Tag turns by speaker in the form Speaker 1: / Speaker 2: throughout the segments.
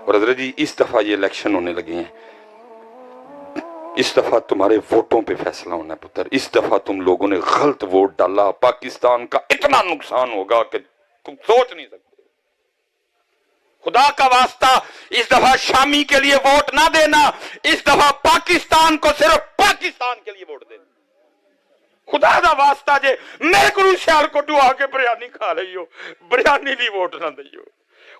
Speaker 1: اور حضرت جی اس دفعہ یہ الیکشن ہونے لگے ہیں، اس دفعہ تمہارے ووٹوں پہ فیصلہ ہونا ہے پتر. اس دفعہ تم لوگوں نے غلط ووٹ ڈالا، پاکستان کا اتنا نقصان ہوگا کہ تم سوچ نہیں سکتے. خدا کا واسطہ اس دفعہ شامی کے لیے ووٹ نہ دینا، اس دفعہ پاکستان کو صرف پاکستان کے لیے ووٹ دینا. خدا دا واسطہ جے میرے کو سیال کو ڈوا کے بریانی کھا رہی ہو، بریانی دی ووٹ نہ دئیو.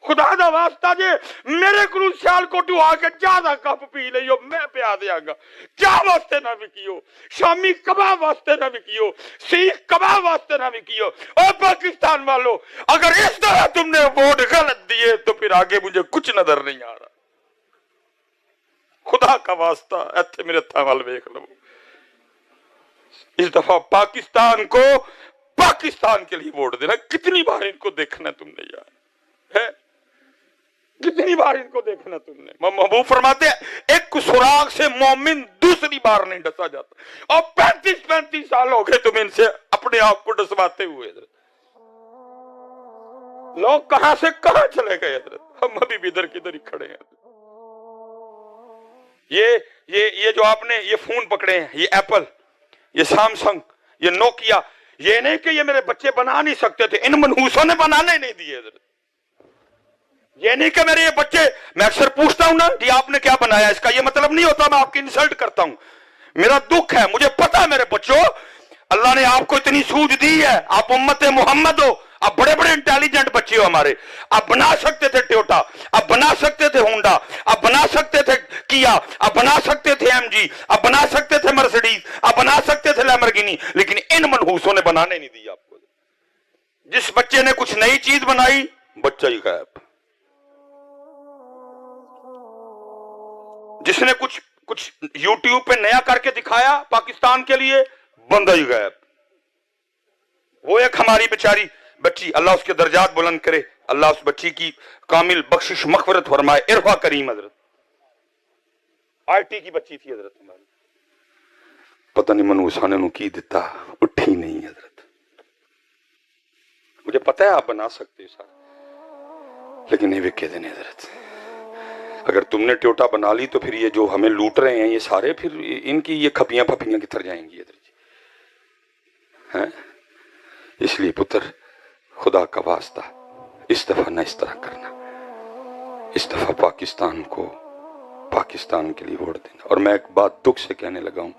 Speaker 1: خدا دا واسطہ جے میرے کو سیال کو ڈوا کے چاہ دا کپ پی لئی ہو، میں پیا دیا گا. چاہ واسطے نہ وکیو، شامی کباب واسطے نہ وکیو، سیخ کباب واسطے نہ وکیو. اور پاکستان والو اگر اس طرح تم نے ووٹ غلط دیے تو پھر آگے مجھے کچھ نظر نہیں آ رہا. خدا کا واسطہ ایتھے میرے تھاوال ویکھ لو. اس دفعہ پاکستان کو پاکستان کے لیے ووٹ دینا. کتنی بار ان کو دیکھنا تم نے یار ہے، کتنی بار ان کو دیکھنا تم نے. محبوب فرماتے ہیں ایک سراغ سے مومن دوسری بار نہیں ڈسا جاتا. اور 35 سال ہو گئے تم ان سے اپنے آپ کو ڈسواتے ہوئے. لوگ کہاں سے کہاں چلے گئے حضرت، ہم ابھی بھی ادھر کدھر ہی کھڑے ہیں. یہ جو آپ نے یہ فون پکڑے ہیں، یہ ایپل، یہ سامسنگ، یہ نوکیا، یہ نہیں کہ یہ میرے بچے بنا نہیں سکتے تھے، ان منحوسوں نے بنانے نہیں دیے حضرت. یہ نہیں کہ میرے یہ بچے، میں اکثر پوچھتا ہوں نا جی آپ نے کیا بنایا، اس کا یہ مطلب نہیں ہوتا میں آپ کی انسلٹ کرتا ہوں. میرا دکھ ہے، مجھے پتا میرے بچوں اللہ نے آپ کو اتنی سوجھ دی ہے، آپ امت محمد ہو، آپ بڑے بڑے انٹیلیجنٹ بچے ہو ہمارے. آپ بنا سکتے تھے ٹویوٹا، آپ بنا سکتے تھے ہونڈا، آپ بنا سکتے تھے کیا، آپ بنا سکتے تھے ایم جی، آپ بنا سکتے تھے مرسڈیز، آپ بنا سکتے تھے لیمبورگینی، لیکن ان منحوسوں نے بنانے نہیں دی آپ کو. جس بچے نے کچھ نئی چیز بنائی بچہ ہی غائب، جس نے کچھ یوٹیوب پہ نیا کر کے دکھایا پاکستان کے لیے بندہ ہی غائب. وہ ایک ہماری بیچاری بچی، اللہ اس کے درجات بلند کرے، اللہ اس بچی کی کامل بخشش مغفرت فرمائے. عرفہ کریم حضرت آئی ٹی کی بچی تھی حضرت ہماری، پتہ نہیں منوسانے نو کی دیتا، اٹھی نہیں حضرت. مجھے پتہ ہے آپ بنا سکتے سارا، لیکن نہیں وکے دینے حضرت. اگر تم نے ٹوٹا بنا لی تو پھر یہ جو ہمیں لوٹ رہے ہیں یہ سارے، پھر ان کی یہ کھپیاں پھپیاں کدھر جائیں گی حضرت جی ہیں. اس لیے پتر خدا کا واسطہ اس دفعہ نہ اس طرح کرنا، اس دفعہ پاکستان کو پاکستان کے لیے ووٹ دینا. اور میں ایک بات دکھ سے کہنے لگا ہوں،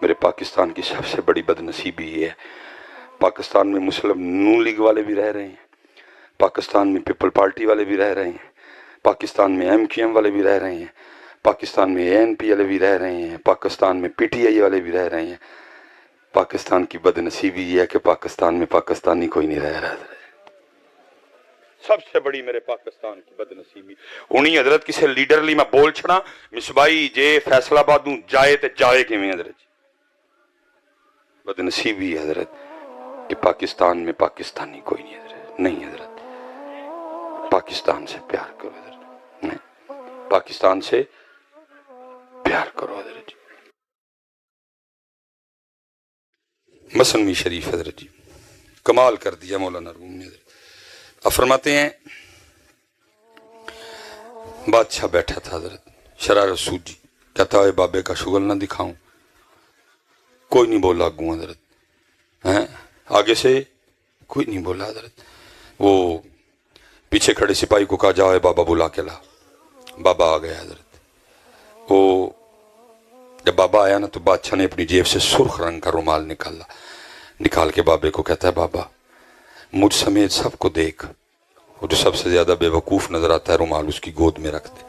Speaker 1: میرے پاکستان کی سب سے بڑی بدنصیبی یہ ہے، پاکستان میں مسلم نون لیگ والے بھی رہ رہے ہیں، پاکستان میں پیپل پارٹی والے بھی رہ رہے ہیں، پاکستان میں ایم کیو ایم والے بھی رہ رہے ہیں، پاکستان میں اے این پی والے بھی رہ رہے ہیں، پاکستان میں پی ٹی آئی والے بھی رہ رہے ہیں. پاکستان کی بدنصیبی یہ ہے کہ پاکستان میں پاکستانی کوئی نہیں رہ رہا ہے. سب سے بڑی میرے پاکستان کی بدنصیبی انہی حضرت کسے لیڈر لی میں بول چھڑا مصبائی جے فیصلہ بادوں جائے تے جائے کے میں حضرت بدنصیبی حضرت کہ پاکستان میں پاکستانی کوئی نہیں حضرت. نہیں حضرت، پاکستان سے پیار کرو حضرت، نہیں پاکستان سے پیار کرو حضرت جی. مثنوی شریف حضرت جی کمال کر دیا مولانا روم نے حضرت. اب فرماتے ہیں بادشاہ بیٹھا تھا حضرت، شرارت سوجی، کہتا ہے بابے کا شغل نہ دکھاؤں. کوئی نہیں بولا گوں حضرت، آگے سے کوئی نہیں بولا حضرت. وہ پیچھے کھڑے سپاہی کو کہا جاؤ بابا بلا کے لا. بابا آ گیا حضرت. وہ جب بابا آیا نا تو بادشاہ نے اپنی جیب سے سرخ رنگ کا رومال نکال کے بابے کو کہتا ہے بابا مجھ سمیت سب کو دیکھ، وہ جو سب سے زیادہ بے وقوف نظر آتا ہے رومال اس کی گود میں رکھ دے.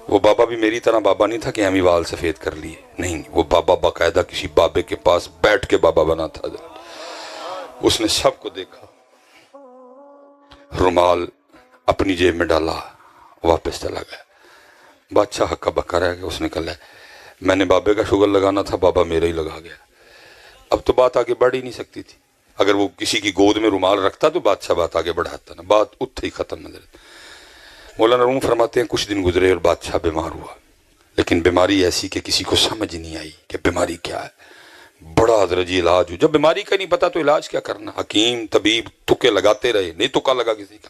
Speaker 1: وہ بابا بھی میری طرح بابا نہیں تھا کہ ہمیں وال سفید کر لیے، نہیں، وہ بابا باقاعدہ کسی بابے کے پاس بیٹھ کے بابا بنا تھا حضرت. اس نے سب کو دیکھا، رومال اپنی جیب میں ڈالا، واپس چلا گیا. بادشاہ ہکا بکا رہ گیا. اس نے کہا میں نے بابے کا شغل لگانا تھا، بابا میرا ہی لگا گیا. اب تو بات آگے بڑھ ہی نہیں سکتی تھی. اگر وہ کسی کی گود میں رومال رکھتا تو بادشاہ بات آگے بڑھاتا نا، بات اتھے ہی ختم حضرت. مولانا روم فرماتے ہیں کچھ دن گزرے اور بادشاہ بیمار ہوا، لیکن بیماری ایسی کہ کسی کو سمجھ نہیں آئی کہ بیماری کیا ہے. بڑا حضرت جی علاج ہو، جب بیماری کا نہیں پتا تو علاج کیا کرنا. حکیم طبیب تکے لگاتے رہے، نہیں تکا لگا کسی کا.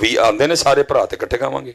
Speaker 1: ਵੀ ਆਂਦੇ ਨੇ ਸਾਰੇ ਭਰਾ ਤੇ ਇਕੱਠੇ ਖਾਵਾਂਗੇ।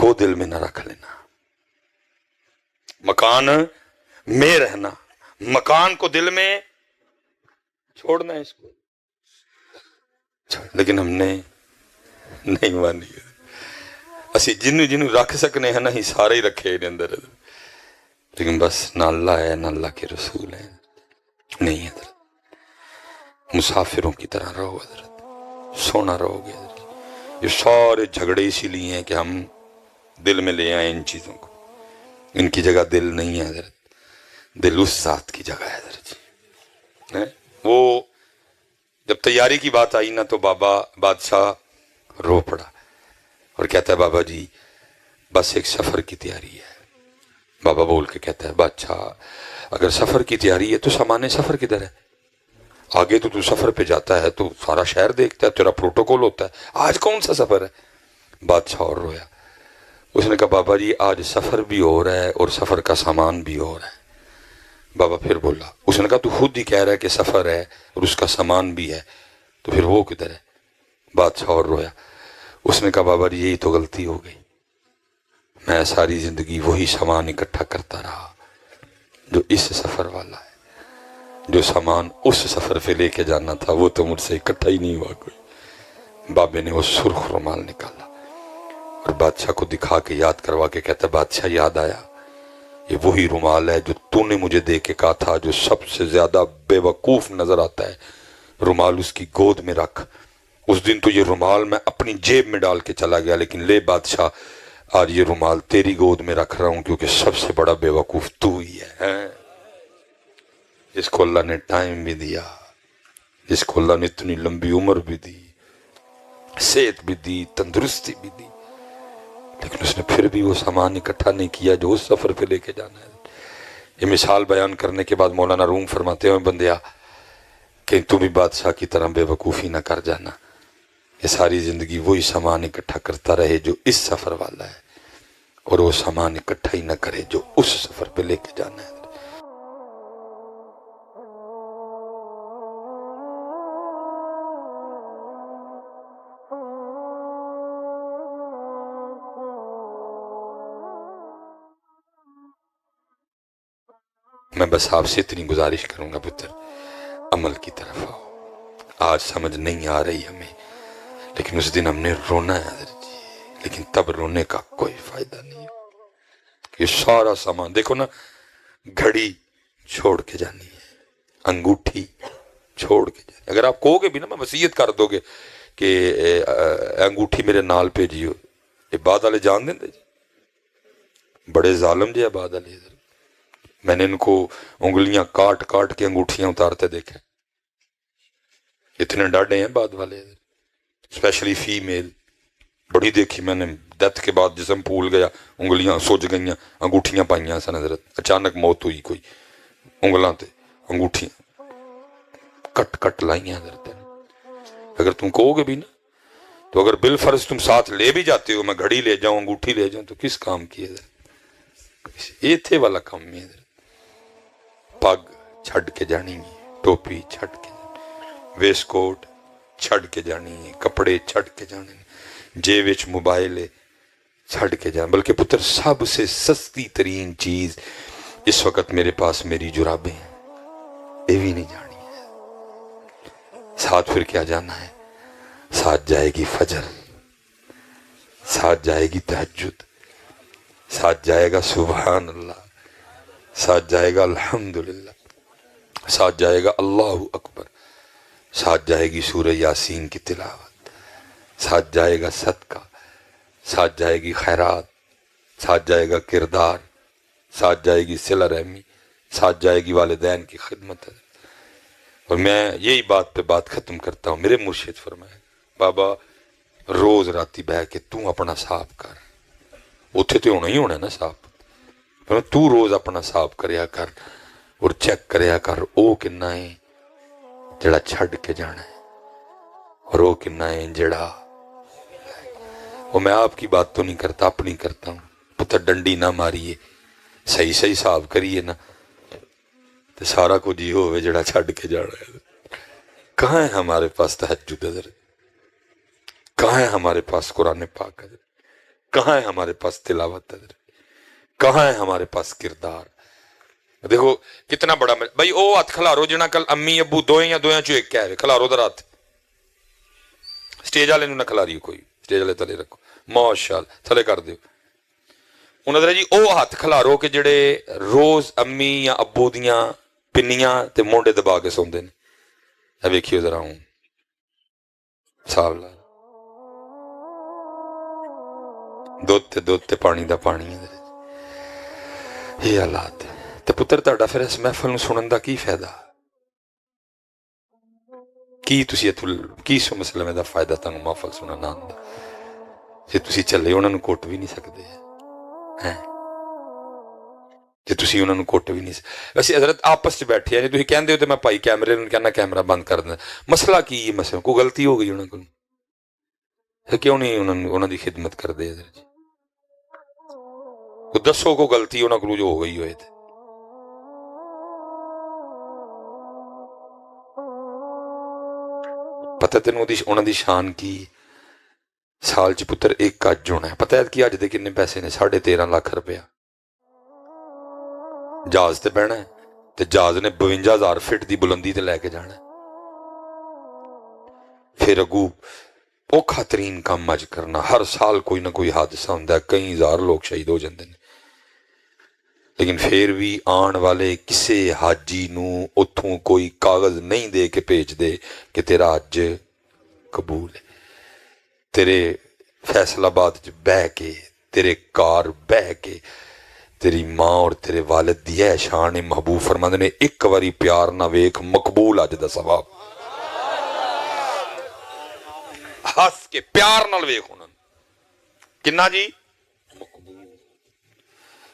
Speaker 1: کو دل میں نہ رکھ لینا، مکان میں رہنا، مکان کو دل میں چھوڑنا ہے اس کو، لیکن ہم نے نہیں مانی، اسی جنوں رکھ سکنے ہیں نا ہی سارے ہی رکھے اندر، لیکن بس نہ اللہ ہے نہ اللہ کے رسول ہے، نہیں حضرت مسافروں کی طرح رہو حضرت، سونا رہو گے حضرت۔ یہ سارے جھگڑے اسی لیے ہیں کہ ہم دل میں لے آئیں ان چیزوں کو، ان کی جگہ دل نہیں ہے حضرت، دل اس ذات کی جگہ ہے حضرت جی۔ وہ جب تیاری کی بات آئی نا تو بادشاہ رو پڑا اور کہتا ہے بابا جی بس ایک سفر کی تیاری ہے۔ بابا بول کے کہتا ہے بادشاہ اگر سفر کی تیاری ہے تو سامان سفر کدھر ہے؟ آگے تو سفر پہ جاتا ہے تو سارا شہر دیکھتا ہے، تیرا پروٹوکول ہوتا ہے، آج کون سا سفر ہے؟ بادشاہ اور رویا، اس نے کہا بابا جی آج سفر بھی ہو رہا ہے اور سفر کا سامان بھی ہو رہا ہے۔ بابا پھر بولا، اس نے کہا تو خود ہی کہہ رہا ہے کہ سفر ہے اور اس کا سامان بھی ہے، تو پھر وہ کدھر ہے؟ بادشاہ اور رویا، اس نے کہا بابا جی یہی تو غلطی ہو گئی، میں ساری زندگی وہی سامان اکٹھا کرتا رہا جو اس سفر والا ہے، جو سامان اس سفر پہ لے کے جانا تھا وہ تو مجھ سے اکٹھا ہی نہیں ہوا کوئی۔ بابے نے وہ سرخ رومال نکالا اور بادشاہ کو دکھا کے یاد کروا کے کہتا ہے بادشاہ یاد آیا، یہ وہی رومال ہے جو تو نے مجھے دے کے کہا تھا جو سب سے زیادہ بے وقوف نظر آتا ہے رومال اس کی گود میں رکھ۔ اس دن تو یہ رومال میں اپنی جیب میں ڈال کے چلا گیا، لیکن لے بادشاہ آج یہ رومال تیری گود میں رکھ رہا ہوں کیونکہ سب سے بڑا بے وقوف تو ہی ہے، جس کو اللہ نے ٹائم بھی دیا، جس کو اللہ نے اتنی لمبی عمر بھی دی، صحت بھی دی، تندرستی بھی دی، لیکن اس نے پھر بھی وہ سامان اکٹھا نہیں کیا جو اس سفر پہ لے کے جانا ہے۔ یہ مثال بیان کرنے کے بعد مولانا روم فرماتے ہیں بندیا کہ تو بھی بادشاہ کی طرح بے وقوفی نہ کر جانا، یہ ساری زندگی وہی سامان اکٹھا کرتا رہے جو اس سفر والا ہے، اور وہ سامان اکٹھا ہی نہ کرے جو اس سفر پہ لے کے جانا ہے۔ میں بس آپ سے اتنی گزارش کروں گا پتر، عمل کی طرف آؤ۔ آج سمجھ نہیں آ رہی ہمیں، لیکن اس دن ہم نے رونا ہے حضرت جی، لیکن تب رونے کا کوئی فائدہ نہیں ہے۔ یہ سارا سامان دیکھو نا، گھڑی چھوڑ کے جانی ہے، انگوٹھی چھوڑ کے جانی، اگر آپ کہو گے بھی نا میں وصیت کر دو گے کہ انگوٹھی میرے نال بھیجیو، یہ بعد والے جان دیں جی، بڑے ظالم جی بعد والے، میں نے ان کو انگلیاں کاٹ کاٹ کے انگوٹھیاں اتارتے دیکھے، اتنے ڈاڈے ہیں بعد والے، اسپیشلی فیمیل بڑی دیکھی میں نے، ڈیتھ کے بعد جسم پھول گیا، انگلیاں سوج گئیاں، انگوٹھیاں پائیاں سن حضرت، اچانک موت ہوئی کوئی، انگلاں تے انگوٹھیاں کٹ کٹ لائیاں حضرت۔ اگر تم کہو گے بھی نا تو اگر بالفرض تم ساتھ لے بھی جاتے ہو، میں گھڑی لے جاؤں انگوٹھی لے جاؤں، تو کس کام کی حضرت؟ یہ تھے والا کام میں حضرت، پگ چھڑ کے جانی ہے، ٹوپی چھڑ کے جانی، ویس کوٹ چھڑ کے جانی ہے، کپڑے چھڑ کے جانے، جیب وچ موبائل چھڑ کے جانا، بلکہ پتر سب سے سستی ترین چیز اس وقت میرے پاس میری جرابیں ہیں، یہ بھی نہیں جانی ہے۔ ساتھ پھر کیا جانا ہے؟ ساتھ جائے گی فجر، ساتھ جائے گی تہجد، ساتھ جائے گا سبحان اللہ، ساتھ جائے گا الحمدللہ، ساتھ جائے گا اللہ اکبر، ساتھ جائے گی سورہ یاسین کی تلاوت، ساتھ جائے گا صدقہ، ساتھ جائے گی خیرات، ساتھ جائے گا کردار، ساتھ جائے گی صلہ رحمی، ساتھ جائے گی والدین کی خدمت۔ اور میں یہی بات پہ بات ختم کرتا ہوں، میرے مرشد فرمائے بابا روز راتی بہ کے تو اپنا صاف کر، اتھے تو ہونا ہی ہونا ہے نا صاف، تو روز اپنا صاف کریا کر اور چیک کریا کر او کنا ہے جڑا چھڑ کے جانا ہے اور او کنا ہے جڑا، اور میں آپ کی بات تو نہیں کرتا اپنی کرتا ہوں، پتہ ڈنڈی نہ ماریے، صحیح صحیح صاف کریے نا تو سارا کچھ یہ ہوئے جڑا چھڑ کے جانا ہے۔ کہاں ہے ہمارے پاس تہجد حضرت؟ کہاں ہے ہمارے پاس قرآن پاک حضرت؟
Speaker 2: کہاں ہے ہمارے پاس تلاوت حضرت؟ کہاں ہے ہمارے پاس کردار؟ دیکھو کتنا بڑا بھائی او ہاتھ کھلارو جنا کل امی ابو دوئیں یا دویاں چو ایک کہہ رہے کھلارو در ہاتھ. سٹیج والے نہ کھلاری کوئی سٹیج والے تھلے رکھو ماشاءاللہ تھلے کر دیو. ہوں حضرت جی او ہاتھ کھلارو کہ جڑے روز امی یا ابو دیاں پنیاں تے مونڈے دبا کے سوندے نے. اے ویکھیو ذرا ہوں صاحب لا دودھ تے پانی دا پانی ہے. یہ حالات تے پتر تہاڈا پھر اس محفل نو سنن دا کی فائدہ؟ کی تسی کی سو مسئلے دا فائدہ تانوں محفل سنن آندا جے تسی چلے انہاں نوں کوٹ بھی نہیں سکدے ہیں جے تسی انہاں نوں کوٹ بھی نہیں سکدے. ویسے حضرت آپس چ بیٹھے ہیں جے تسی کہندے ہو تے میں پائی کیمرے نوں کہنا کیمرہ بند کر دیں. مسئلہ کی ہے؟ مسئلہ کوئی غلطی ہو گئی انہاں کول؟ کیوں نہیں انہاں دی خدمت کردے حضرت جی؟ دسو کو غلطی انہاں کول جو ہو گئی ہوئے تے پتہ تینوں انہاں دی شان کی سال چ پتر ایک اج ہونا ہے. پتہ ہے کہ اج دے کنے پیسے نے؟ 13.5 لاکھ روپیہ. جہاز تے بہنا ہے تے جہاز نے 52,000 فٹ دی بلندی تے لے کے جانا ہے. پھر اگو اوکھا ترین کام اج کرنا. ہر سال کوئی نہ کوئی حادثہ ہوندا ہے, کئی ہزار لوگ شہید ہو جاندے نے, لیکن پھر بھی آن والے کسے حاجی نو اتھوں کوئی کاغذ نہیں دے کے بھیج دے کہ تیرا حج قبول ہے. تیرے فیصل آباد بہ کے, تیرے کار بہ کے, تیری ماں اور تیرے والد دی ہے شان محبوب فرماندے نے ایک واری پیار نہ ویکھ مقبول اج دا ثواب. ہس کے پیار نال ویکھ انہاں کنا جی مقبول.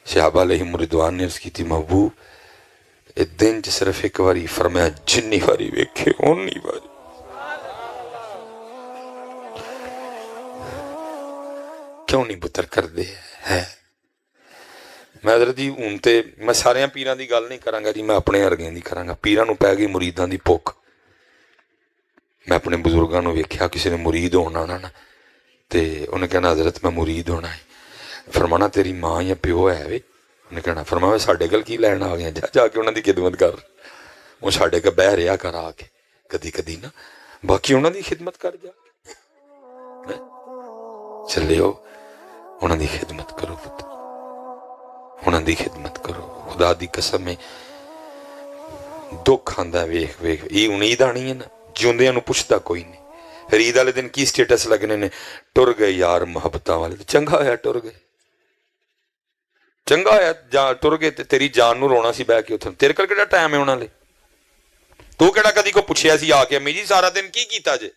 Speaker 2: صحابہ علیہم رضوان نے عرض کی تھی محبوب اس دن چ صرف ایک واری فرمایا جنی واری ویکھے اونی واری. کیوں نہیں پتر کر دے ہے؟ میں حضرت جی ہوں تے میں سارے پیران دی گل نہیں کراں گا جی, میں اپنے ارگیں دی کراں گا. پیران نو پی گئی مریداں دی بھوک. میں اپنے بزرگاں نو ویکھیا کسی نے مرید ہونا نا تے انہیں کہنا حضرت میں مرید ہونا ہے. فرمانا تیری ماں یا پیو ہے وے؟ انہیں کہنا فرمایا ساڈے کل کی لین آ گیا, جا جا کے انہاں دی خدمت کر. وہ ساڈے کے بہ رہا کر آ کے کدی کدی نا, باقی انہاں دی خدمت کر جا کے چلے ہو انہاں دی خدمت کرو پتر, انہاں دی خدمت کرو. خدا دی قسم ہے دکھ آندا ہے ویکھ ویکھ. یہ ہن عید آنی ہے نا, جیوندیاں نو پوچھدا کوئی نہیں. پھر عید والے دن کی سٹیٹس لگنے نے, ٹر گئے یار محبتاں والے. چنگا ہویا ٹر گئے, چنگا ہویا ٹر گئے. تیری جان نو رونا سی بہ کے اتھے. تیرے کول کیڑا ٹائم ہے انہاں لے؟ تو کیڑا کدی کو پوچھیا سی آ کے امی جی سارا دن کی کیتا جے,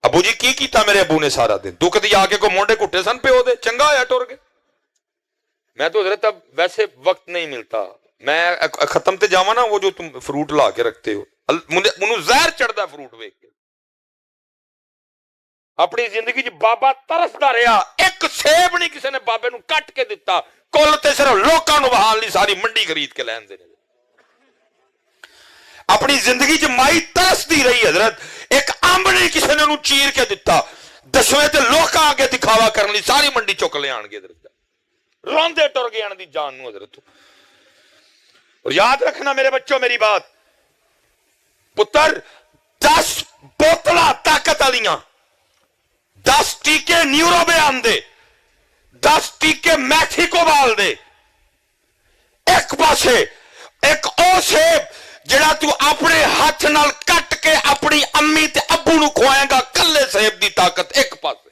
Speaker 2: ابو جی کی کیتا میرے ابو نے سارا دن؟ تو کدی آ کے کو مونڈے کٹے سن پیو دے؟ چنگا ہویا ٹر گئے. میں تو حضرت اب ویسے وقت نہیں ملتا, میں ختم تے جاواں نا وہ جو تم فروٹ لا کے رکھتے ہو, منو زہر چڑھدا فروٹ ویکھ کے. اپنی زندگی چ بابا ترسدا رہیا, ایک سیب نہیں کسی نے بابے نو کٹ کے دتا, کل تے صرف لوکاں نو بہال نہیں ساری منڈی خرید کے لین دے. اپنی زندگی چ مائی ترسدی رہی حضرت, ایک امب نہیں کسی نے انہوں چیر کے دتا, دسویں تے لوکاں آگے دکھاوا کرن لی ساری منڈی چک لے آن گے حضرت. روندے ٹر گئے آن دی جان نو حضرت. اور یاد رکھنا میرے بچوں میری بات, پتر 10 بوتلاں طاقت والیاں, 10 ٹیکے نیورو بیان دے, 10 ٹیکے میکسیکو بال دے, ایک پاسے ایک او سیب جڑا تو اپنے ہاتھ نال کٹ کے اپنی امی تے ابو نو کھوائے گا, کلے سیب دی طاقت ایک پاسے.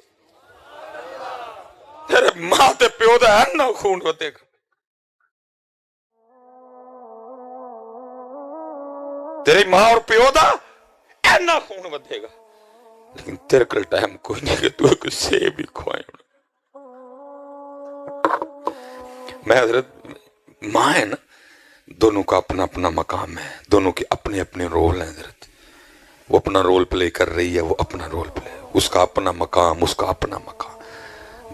Speaker 2: تیرے ماں تے پیو دا ہے نا خون ہوتے گا, تیری ماں اور پیو دا اینا خون ودے گا, لیکن تیرے کل ٹائم کوئی نہیں کہ تو ایک سیب ہی کھوائے. میں حضرت ماں ہے نا, دونوں کا اپنا اپنا مقام ہے, دونوں کے اپنے اپنے رول ہیں حضرت. وہ اپنا رول پلے کر رہی ہے, وہ اپنا رول پلے, اس کا اپنا مقام, اس کا اپنا مقام.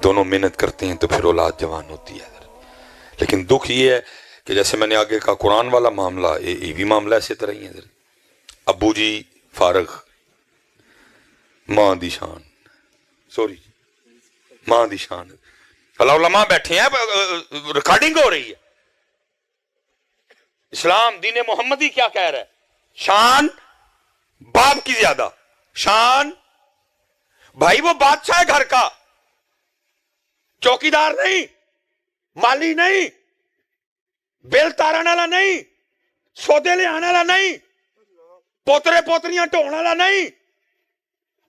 Speaker 2: دونوں محنت کرتے ہیں تو پھر اولاد جوان ہوتی ہے حضرت. لیکن دکھ یہ ہے کہ جیسے میں نے آگے کہا قرآن والا معاملہ, یہ بھی معاملہ ایسے طرح ہی ہے حضرت. ابو جی فارغ, ماں دی شان, سوری ماں دی شان علماء بیٹھے ہیں ریکارڈنگ ہو رہی ہے. اسلام دین محمدی کیا کہہ رہا ہے؟ شان باپ کی زیادہ. شان بھائی وہ بادشاہ ہے گھر کا، چوکیدار نہیں، مالی نہیں، بل تارن والا نہیں، سودے لے آنے والا نہیں، پوترے پوتریاں ٹھونے والا نہیں.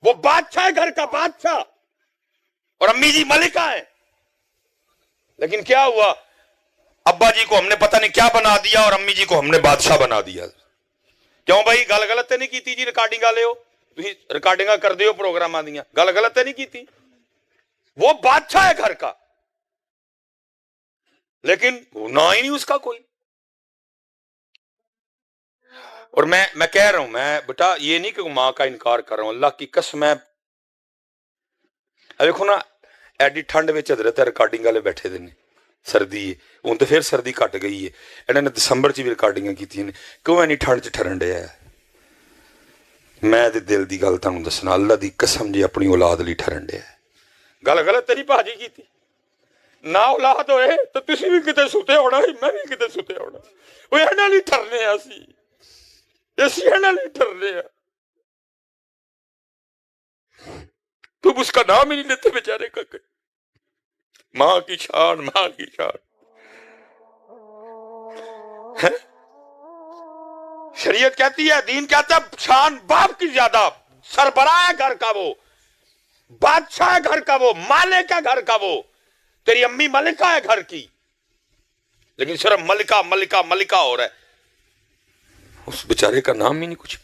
Speaker 2: وہ بادشاہ ہے گھر کا، بادشاہ. اور امی جی ملکہ ہے. لیکن کیا ہوا؟ ابا جی کو ہم نے پتہ نہیں کیا بنا دیا اور امی جی کو ہم نے بادشاہ بنا دیا. کیوں بھائی؟ گل غلط نہیں کی جی. ریکارڈنگ والے ہو تھی، ریکارڈنگ کر دے ہو پروگرام دیا، گل غلط نہیں کی. وہ بادشاہ ہے گھر کا لیکن نہ ہی نہیں اس کا کوئی. اور میں کہہ رہا ہوں، میں بیٹا یہ نہیں کہ ماں کا انکار کر رہا ہوں، اللہ کی قسم. میں دیکھو نا ایڈی ٹھنڈ میں حضرت ریکارڈنگ والے بیٹھے دے نے، سردی ہے ہوں تو پھر سردی گھٹ گئی ہے. انہوں نے دسمبر چ بھی ریکارڈنگ کی کیوں اینی ٹھنڈ چ ٹھرن ڈیا ہے. میں دل دی گل تمہیں دسنا، اللہ دی قسم جی اپنی اولاد لی ٹھرن ڈیا ہے. گل غلط تیری بھاجی کی تھی. نہ اولاد ہوئے تو تسی بھی کتے ستے ہونا، میں بھی کتے ستے ہونا. وہ انہاں لی ٹھرنے اسی انہاں لی ٹھرنے. تم اس کا نام ہی نہیں لیتے بیچارے کا. ماں کی شان، ماں کی شان. شریعت کہتی ہے، دین کہتا ہے شان باپ کی زیادہ. سربراہ ہے گھر کا وہ، بادشاہ ہے گھر کا وہ، مالک ہے گھر کا وہ. تیری امی ملکہ ہے گھر کی، لیکن صرف ملکہ ملکہ ملکہ ہو رہا ہے. اس بیچارے کا نام ہی نہیں کچھ.